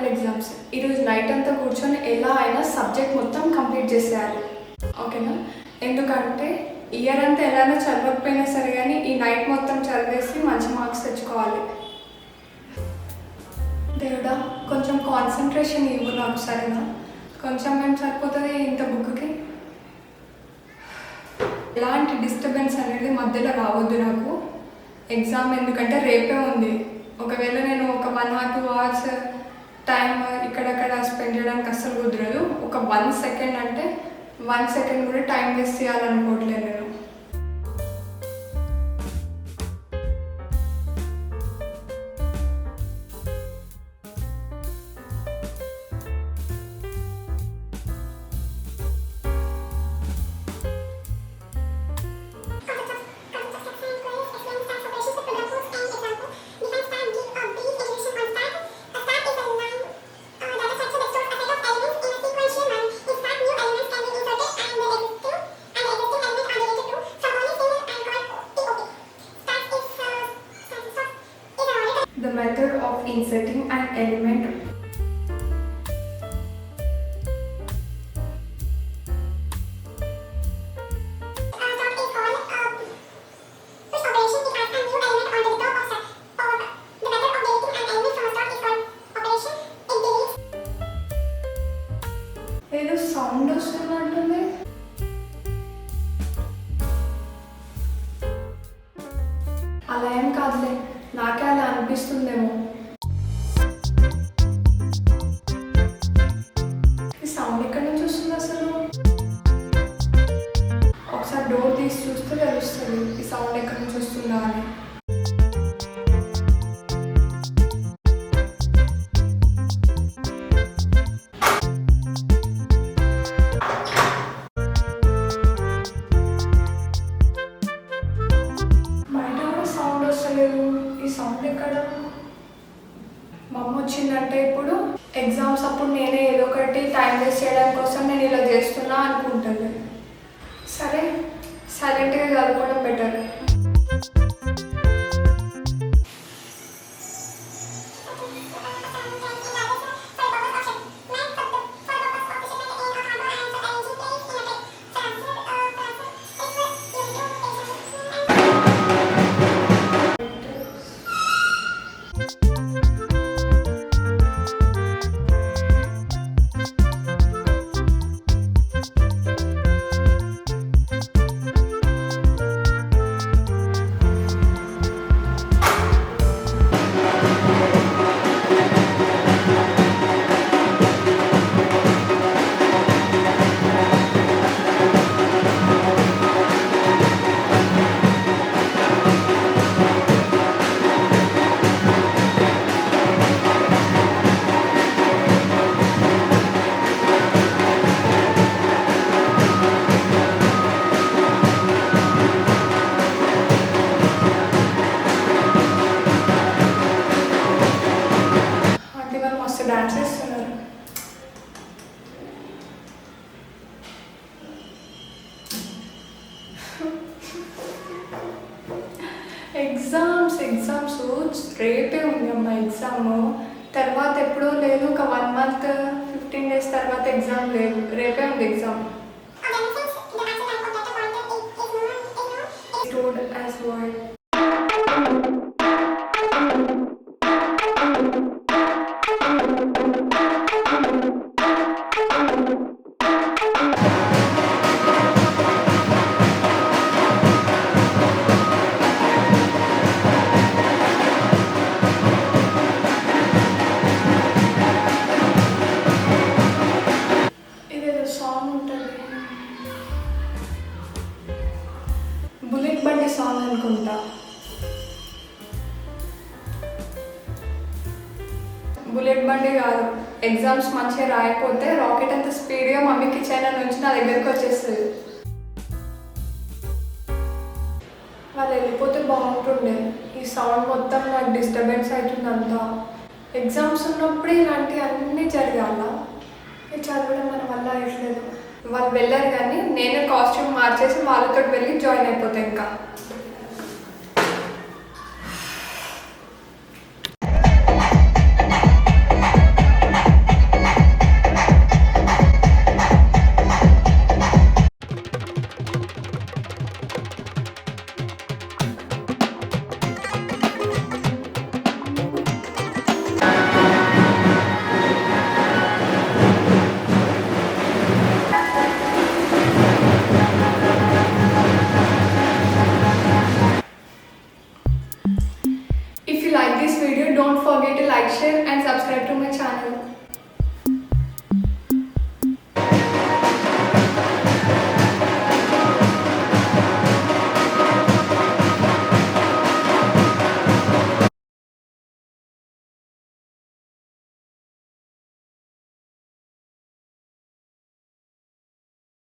Exams. ఈరోజు night అంతా కూర్చొని ఎలా అయినా సబ్జెక్ట్ మొత్తం కంప్లీట్ చేసేయాలి, ఓకేనా? ఎందుకంటే ఇయర్ అంతా ఎలానో చదవకపోయినా సరే కానీ ఈ నైట్ మొత్తం చదివేసి మంచి మార్క్స్ తెచ్చుకోవాలి. దేవుడా, కొంచెం కాన్సన్ట్రేషన్ ఇవ్వు నాకు, సరేనా? కొంచెం ఏం సరిపోతుంది ఇంత బుక్కి. ఎలాంటి డిస్టర్బెన్స్ అనేది మధ్యలో రావద్దు నాకు. ఎగ్జామ్ ఎందుకంటే రేపే ఉంది. ఒకవేళ నేను ఒక 1 or 2 hours టైం ఇక్కడక్కడ స్పెండ్ చేయడానికి అస్సలు కుదరదు. ఒక 1 second అంటే 1 second కూడా టైం వేస్ట్ చేయాలనుకోవట్లేదు నేను. The method of inserting an element ఏదో సౌండ్ వస్తున్నట్టుంది. అలా ఏం కాదులే, నాకే అలా అనిపిస్తుందేమో. ఈ సౌండ్ ఎక్కడి నుంచి వస్తుంది అసలు? ఒకసారి డోర్ తీసి చూస్తే తెలుస్తుంది ఈ సౌండ్ ఎక్కడి నుంచి వస్తుందా అని. ఈ సౌండ్ ఎక్కడ? మా అమ్మ వచ్చిందంటే ఇప్పుడు ఎగ్జామ్స్ అప్పుడు నేనే ఏదో ఒకటి టైం వేస్ట్ చేయడం కోసం నేను ఇలా చేస్తున్నా అనుకుంటాను. సరే, సైలెంట్గా చదువుకోవడం బెటర్. డాన్స్ చేస్తున్నారు. ఎగ్జామ్స్ రేపే ఉంది అమ్మ ఎగ్జామ్. తర్వాత ఎప్పుడో లేదు, ఒక 1 month 15 days తర్వాత ఎగ్జామ్ లేదు, రేపే ఉంది ఎగ్జామ్. బుల్లెట్ బండి సాంగ్ అనుకుంటా. బుల్లెట్ బండి కాదు, ఎగ్జామ్స్ మంచిగా రాయకపోతే రాకెట్ అంత స్పీడ్గా మమ్మీకి చైనా నుంచి నా దగ్గరికి వచ్చేస్తుంది. వాళ్ళు వెళ్ళిపోతే బాగుంటుండే. ఈ సౌండ్ మొత్తం నాకు డిస్టర్బెన్స్ అవుతుంది అంతా. ఎగ్జామ్స్ ఉన్నప్పుడు ఇలాంటివి అన్నీ జరగాల. ఇది చదవడం మన వల్ల అయ్యట్లేదు. వాళ్ళు వెళ్ళారు కానీ నేనే కాస్ట్యూమ్ మార్చేసి వాళ్ళతో వెళ్ళి జాయిన్ అయిపోతాను ఇంకా.